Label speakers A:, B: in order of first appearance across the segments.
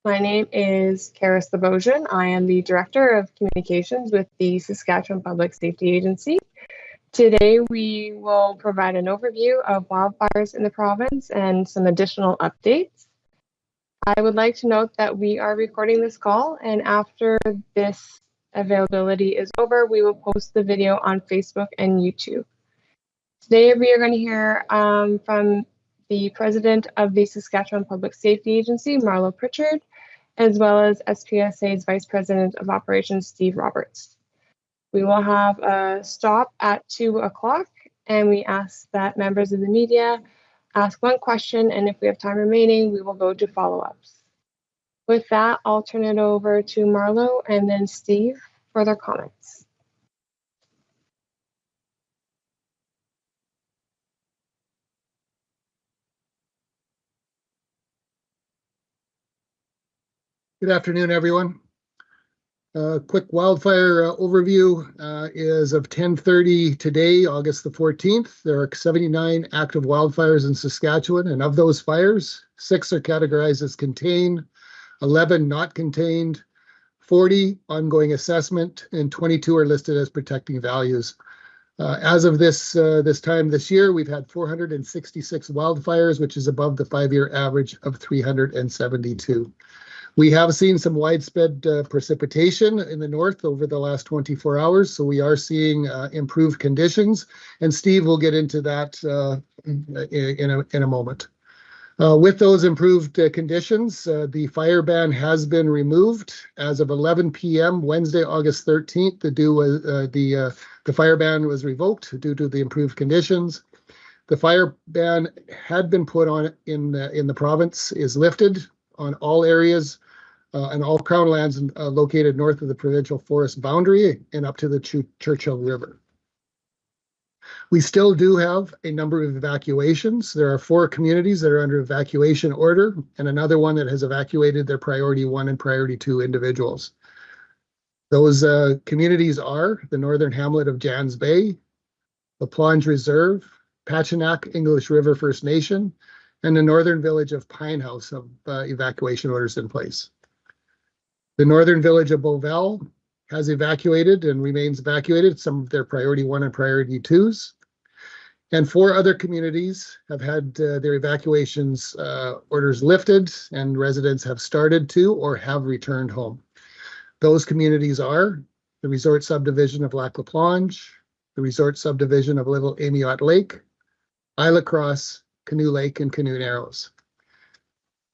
A: My name is Karis Thebosian. I am the Director of Communications with the Saskatchewan Public Safety Agency. Today, we will provide an overview of wildfires in the province and some additional updates. I would like to note that we are recording this call, and after this availability is over, we will post the video on Facebook and YouTube. Today, we are going to hear from the President of the Saskatchewan Public Safety Agency, Marlo Pritchard, as well as SPSA's Vice President of Operations, Steve Roberts. We will have a stop at 2 o'clock, and we ask that members of the media ask one question, and if we have time remaining, we will go to follow-ups. With that, I'll turn it over to Marlo and then Steve for their comments.
B: Good afternoon, everyone. Quick wildfire overview is of 10:30 today, August the 14th. There are 79 active wildfires in Saskatchewan, and of those fires, 6 are categorized as contained, 11 not contained, 40 ongoing assessment, and 22 are listed as protecting values. As of this time this year, we've had 466 wildfires, which is above the 5-year average of 372. We have seen some widespread precipitation in the north over the last 24 hours, so we are seeing improved conditions, and Steve will get into that in a moment. With those improved conditions, the fire ban has been removed. As of 11 p.m. Wednesday, August 13th, the fire ban was revoked due to the improved conditions. The fire ban had been put on in the province is lifted on all areas and all crown lands located north of the provincial forest boundary and up to the Churchill River. We still do have a number of evacuations. There are 4 communities that are under evacuation order and another one that has evacuated their priority 1 and priority 2 individuals. Those communities are the northern hamlet of Jans Bay, the Plonge Reserve, Pachinak English River First Nation, and the northern village of Pine House have evacuation orders in place. The northern village of Beauval has evacuated and remains evacuated, some of their priority 1 and priority 2s. And 4 other communities have had their evacuations orders lifted, and residents have started to or have returned home. Those communities are the resort subdivision of Lac La Plonge, the resort subdivision of Little Amiot Lake, Isla Cross, Canoe Lake, and Canoe Narrows.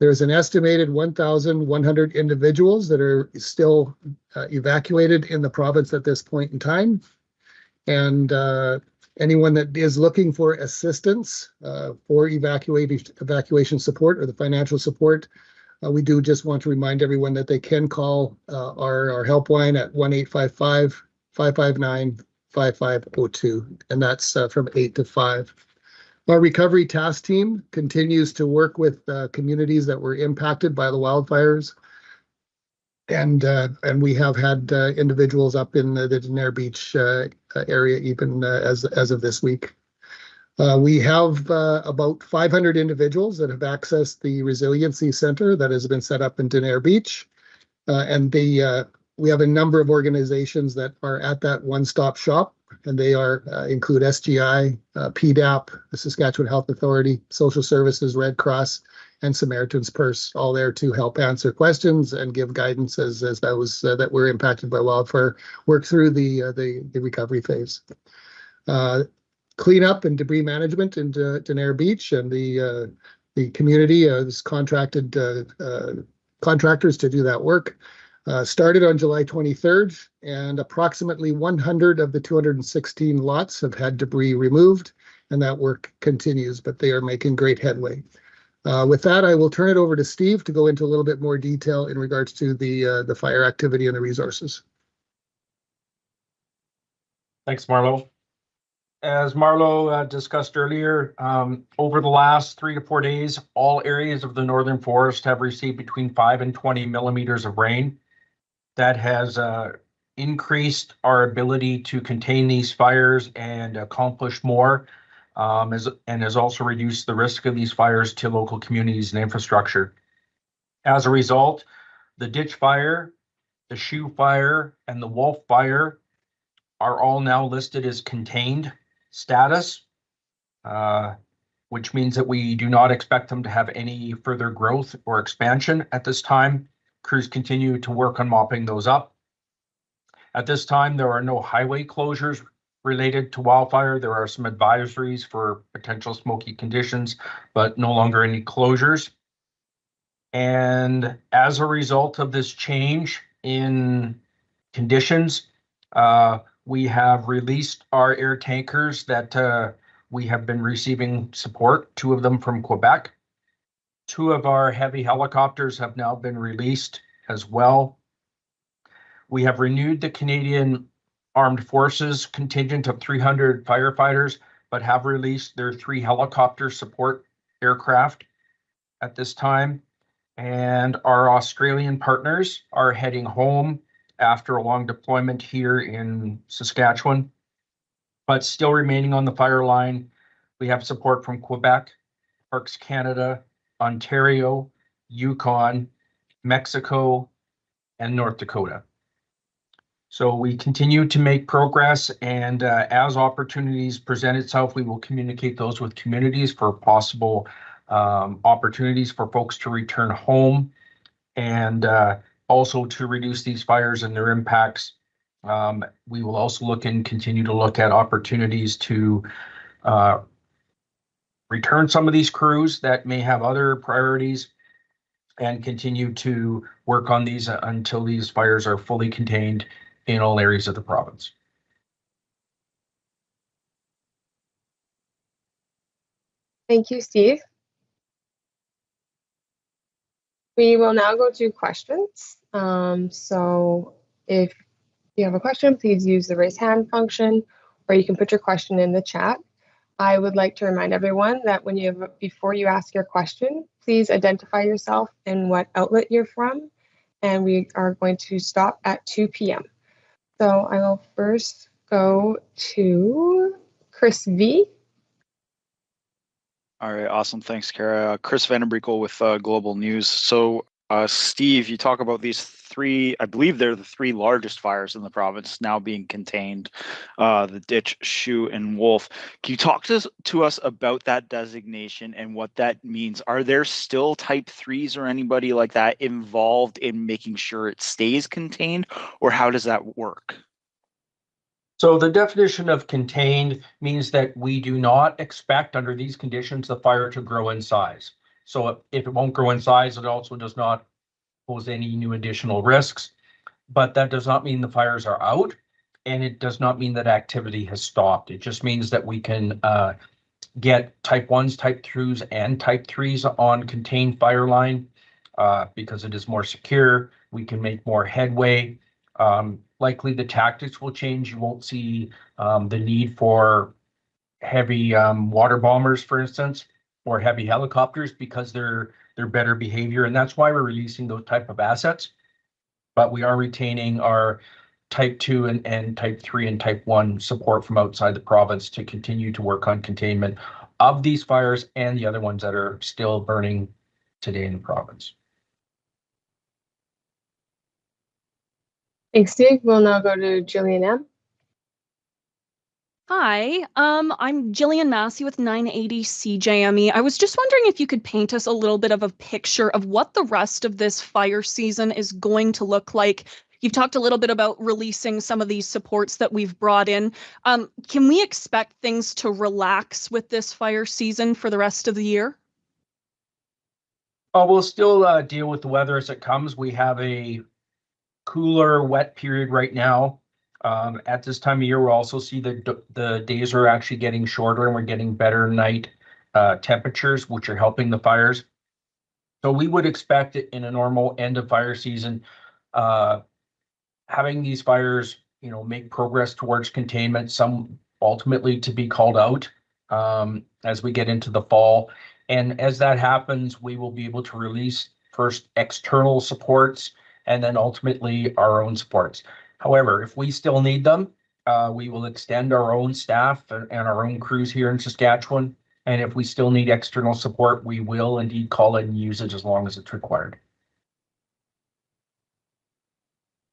B: There's an estimated 1,100 individuals that are still evacuated in the province at this point in time. And anyone that is looking for assistance for evacuation support or the financial support, we do just want to remind everyone that they can call our helpline at 1-855-559-5502, and that's from 8 to 5. Our recovery task team continues to work with communities that were impacted by the wildfires, and we have had individuals up in the Denair Beach area even as of this week. We have about 500 individuals that have accessed the Resiliency Center that has been set up in Denair Beach, and we have a number of organizations that are at that one-stop shop. And they include SGI, PDAP, the Saskatchewan Health Authority, Social Services, Red Cross, and Samaritan's Purse, all there to help answer questions and give guidance as those that were impacted by wildfire work through the recovery phase. Cleanup and debris management in Denair Beach, and the community has contracted contractors to do that work. Started on July 23rd, and approximately 100 of the 216 lots have had debris removed, and that work continues, but they are making great headway. With that, I will turn it over to Steve to go into a little bit more detail in regards to the fire activity and the resources.
C: Thanks, Marlo. As Marlo discussed earlier, over the last 3 to 4 days, all areas of the northern forest have received between 5 and 20 millimeters of rain. That has increased our ability to contain these fires and accomplish more, and has also reduced the risk of these fires to local communities and infrastructure. As a result, The ditch fire, the shoe fire, and the wolf fire are all now listed as contained status, which means that we do not expect them to have any further growth or expansion at this time. Crews continue to work on mopping those up. At this time, there are no highway closures related to wildfire. There are some advisories for potential smoky conditions, but no longer any closures. And as a result of this change in conditions, we have released our air tankers that we have been receiving support, 2 of them from Quebec. 2 of our heavy helicopters have now been released as well. We have renewed the Canadian Armed Forces contingent of 300 firefighters, but have released their 3 helicopter support aircraft at this time. And our Australian partners are heading home after a long deployment here in Saskatchewan, but still remaining on the fire line. We have support from Quebec, Parks Canada, Ontario, Yukon, Mexico, and North Dakota. So we continue to make progress, and as opportunities present itself, we will communicate those with communities for possible opportunities for folks to return home, and also to reduce these fires and their impacts. We will also look and continue to look at opportunities to return some of these crews that may have other priorities, and continue to work on these until these fires are fully contained in all areas of the province.
A: Thank you, Steve. We will now go to questions. So if you have a question, please use the raise hand function, or you can put your question in the chat. I would like to remind everyone that before you ask your question, please identify yourself and what outlet you're from, and we are going to stop at 2 p.m. So I will first go to Chris V.
D: All right, awesome. Thanks, Kara. Chris Vandenbrekel with Global News. So, Steve, you talk about these 3, I believe they're the 3 largest fires in the province now being contained, the ditch, shoe, and wolf. Can you talk to us about that designation and what that means? Are there still type 3s or anybody like that involved in making sure it stays contained, or how does that work?
C: So the definition of contained means that we do not expect under these conditions the fire to grow in size. So if it won't grow in size, it also does not pose any new additional risks. But that does not mean the fires are out, and it does not mean that activity has stopped. It just means that we can get type 1s, type 2s, and type 3s on contained fire line because it is more secure. We can make more headway. Likely the tactics will change. You won't see the need for heavy water bombers, for instance, or heavy helicopters, because they're better behavior, and that's why we're releasing those type of assets. But we are retaining our type 2 and type 3 and type 1 support from outside the province to continue to work on containment of these fires and the other ones that are still burning today in the province.
A: Thanks, Steve. We'll now go to Jillian M.
E: Hi, I'm Jillian Massey with 980 CJME. I was just wondering if you could paint us a little bit of a picture of what the rest of this fire season is going to look like. You've talked a little bit about releasing some of these supports that we've brought in. Can we expect things to relax with this fire season for the rest of the year?
C: We'll still deal with the weather as it comes. We have a cooler, wet period right now. At this time of year, we'll also see the days are actually getting shorter, and we're getting better night temperatures, which are helping the fires. So we would expect it in a normal end of fire season, having these fires, make progress towards containment, some ultimately to be called out as we get into the fall. And as that happens, we will be able to release first external supports and then ultimately our own supports. However, if we still need them, we will extend our own staff and our own crews here in Saskatchewan. And if we still need external support, we will indeed call it and use it as long as it's required.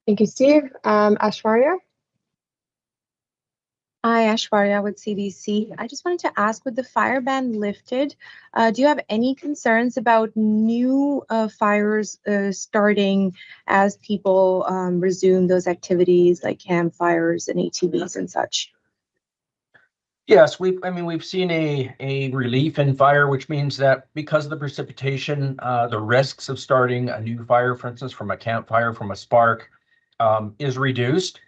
A: Thank you, Steve. Ashwarya?
F: Hi, Ashwarya with CBC. I just wanted to ask, with the fire ban lifted, do you have any concerns about new fires starting as people resume those activities like campfires and ATVs and such?
C: Yes, we've seen a relief in fire, which means that because of the precipitation, the risks of starting a new fire, for instance, from a campfire, from a spark, is reduced.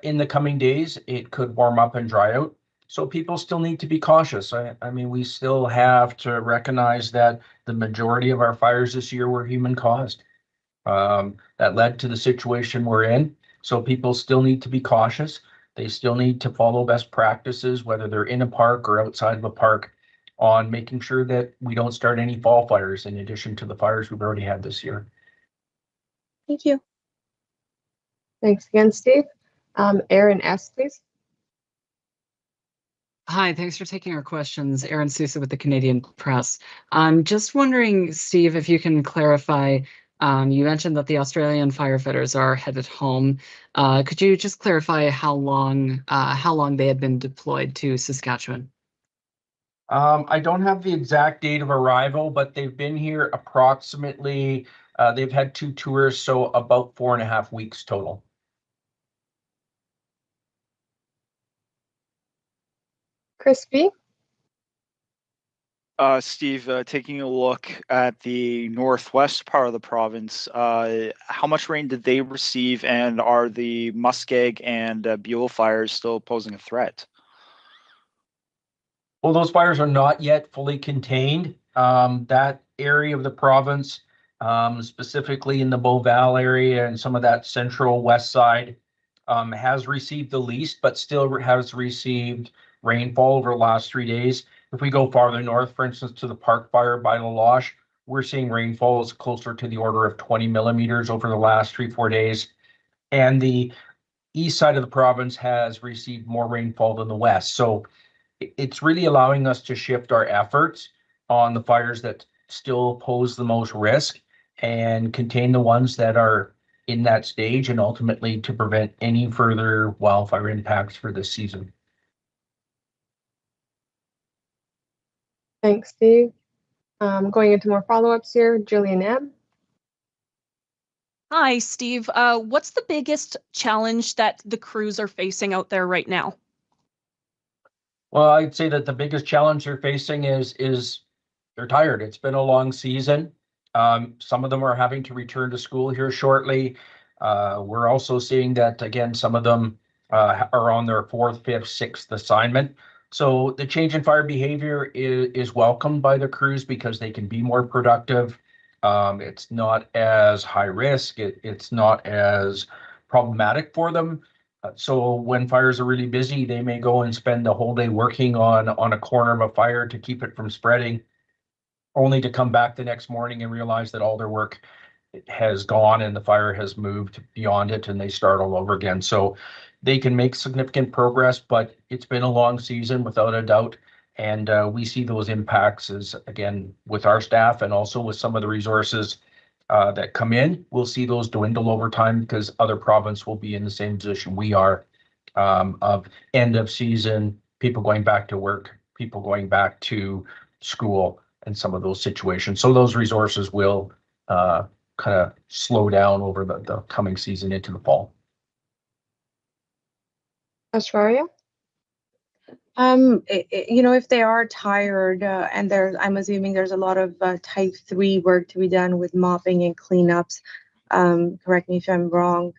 C: In the coming days, it could warm up and dry out. So people still need to be cautious. I mean, we still have to recognize that the majority of our fires this year were human caused. That led to the situation we're in. So people still need to be cautious. They still need to follow best practices, whether they're in a park or outside of a park, on making sure that we don't start any fall fires in addition to the fires we've already had this year.
F: Thank you.
A: Thanks again, Steve. Aaron S., please.
G: Hi, thanks for taking our questions. Aaron Sousa with the Canadian Press. I'm just wondering, Steve, if you can clarify, you mentioned that the Australian firefighters are headed home. Could you just clarify how long they had been deployed to Saskatchewan?
C: I don't have the exact date of arrival, but they've been here approximately, they've had 2 tours, so about 4.5 weeks total.
A: Chris B.
D: Steve, taking a look at the northwest part of the province, how much rain did they receive, and are the muskeg and Buell fires still posing a threat?
C: Well, those fires are not yet fully contained. That area of the province, specifically in the Beauval area and some of that central west side, has received the least, but still has received rainfall over the last 3 days. If we go farther north, for instance, to the Park Fire by La Loche, we're seeing rainfalls closer to the order of 20 millimeters over the last 3-4 days. And the east side of the province has received more rainfall than the west. So it's really allowing us to shift our efforts on the fires that still pose the most risk and contain the ones that are in that stage, and ultimately to prevent any further wildfire impacts for this season.
A: Thanks, Steve. Going into more follow-ups here, Jillian M.
E: Hi, Steve. What's the biggest challenge that the crews are facing out there right now?
C: Well, I'd say that the biggest challenge they're facing is they're tired. It's been a long season. Some of them are having to return to school here shortly. We're also seeing that, again, some of them are on their 4th, 5th, 6th assignment. So the change in fire behavior is welcomed by the crews because they can be more productive. It's not as high risk. It's not as problematic for them. So when fires are really busy, they may go and spend the whole day working on a corner of a fire to keep it from spreading, only to come back the next morning and realize that all their work has gone and the fire has moved beyond it, and they start all over again. So they can make significant progress, but it's been a long season without a doubt. And we see those impacts as, again, with our staff and also with some of the resources that come in. We'll see those dwindle over time because other province will be in the same position we are, of end of season, people going back to work, people going back to school, and some of those situations. So those resources will kind of slow down over the coming season into the fall.
A: Ashwarya?
F: If they are tired and I'm assuming there's a lot of type 3 work to be done with mopping and cleanups. Correct me if I'm wrong.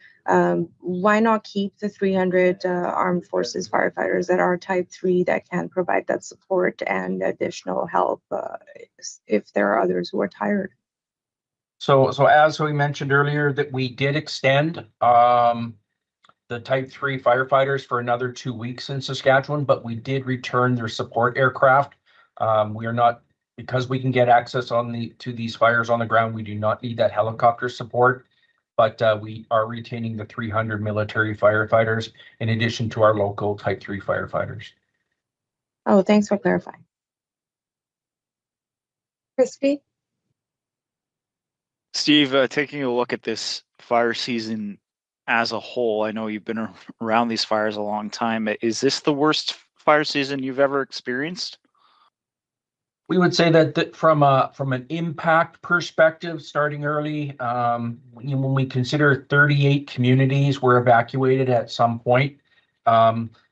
F: Why not keep the 300 armed forces firefighters that are type 3 that can provide that support and additional help if there are others who are tired?
C: So as we mentioned earlier, that we did extend the Type 3 firefighters for another 2 weeks in Saskatchewan, but we did return their support aircraft. We are not, because we can get access to these fires on the ground, we do not need that helicopter support, but we are retaining the 300 military firefighters in addition to our local Type 3 firefighters.
F: Oh, thanks for clarifying.
A: Crispy?
D: Steve, taking a look at this fire season, as a whole, I know you've been around these fires a long time. Is this the worst fire season you've ever experienced?
C: We would say that from an impact perspective, starting early, when we consider 38 communities were evacuated at some point.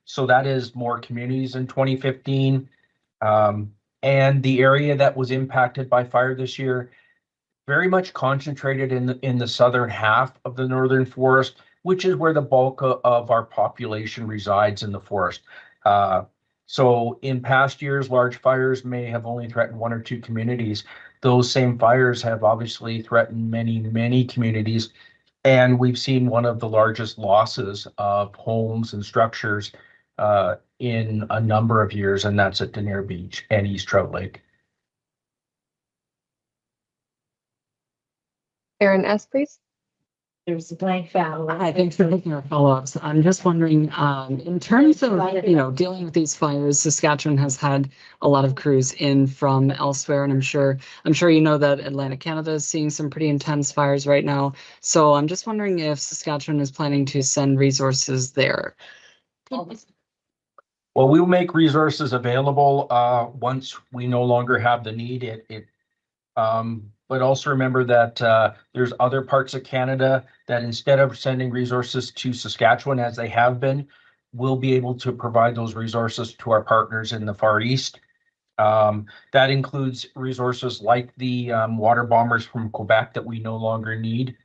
C: So that is more communities in 2015. And the area that was impacted by fire this year, very much concentrated in the southern half of the northern forest, which is where the bulk of our population resides in the forest. So in past years, large fires may have only threatened one or two communities. Those same fires have obviously threatened many, many communities. And we've seen one of the largest losses of homes and structures in a number of years, and that's at Denier Beach and East Trout Lake.
A: Erin S., please.
H: There's a blank foul.
G: Hi, thanks for taking our follow-ups. I'm just wondering, in terms of, dealing with these fires, Saskatchewan has had a lot of crews in from elsewhere, and I'm sure you know that Atlantic Canada is seeing some pretty intense fires right now. So I'm just wondering if Saskatchewan is planning to send resources there.
C: Well, we'll make resources available once we no longer have the need. But also remember that there's other parts of Canada that instead of sending resources to Saskatchewan as they have been, we'll be able to provide those resources to our partners in the Far East. That includes resources like the water bombers from Quebec that we no longer need,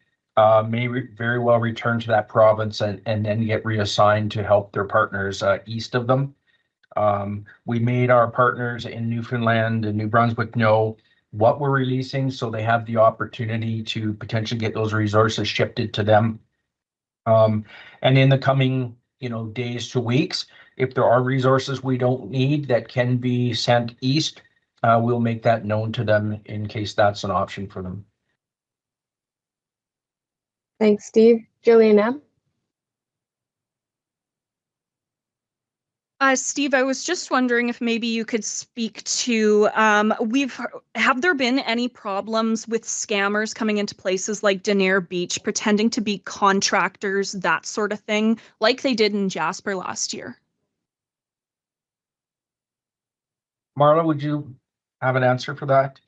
C: may very well return to that province and then get reassigned to help their partners east of them. We made our partners in Newfoundland and New Brunswick know what we're releasing, so they have the opportunity to potentially get those resources shifted to them. And in the coming, days to weeks, if there are resources we don't need that can be sent east, we'll make that known to them in case that's an option for them.
A: Thanks, Steve. Jillian M.
E: Steve, I was just wondering if maybe you could speak to, have there been any problems with scammers coming into places like Denier Beach, pretending to be contractors, that sort of thing, like they did in Jasper last year?
C: Marla, would you have an answer for that?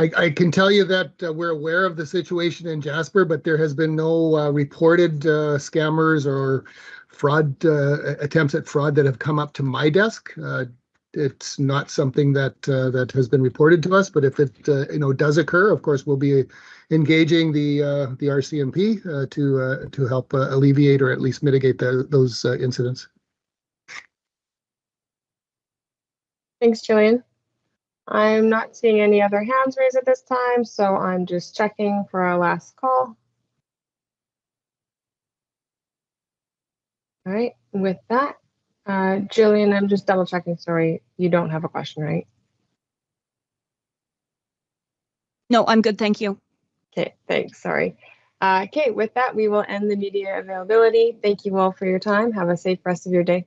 B: I can tell you that we're aware of the situation in Jasper, but there has been no reported scammers or fraud attempts at fraud that have come up to my desk. It's not something that has been reported to us, but if it does occur, of course, we'll be engaging the RCMP to help alleviate or at least mitigate those incidents.
A: Thanks, Jillian. I'm not seeing any other hands raised at this time, so I'm just checking for our last call. All right, with that, Jillian, I'm just double checking. Sorry, you don't have a question, right?
E: No, I'm good, thank you.
A: Okay, thanks, sorry. Okay, with that, we will end the media availability. Thank you all for your time. Have a safe rest of your day.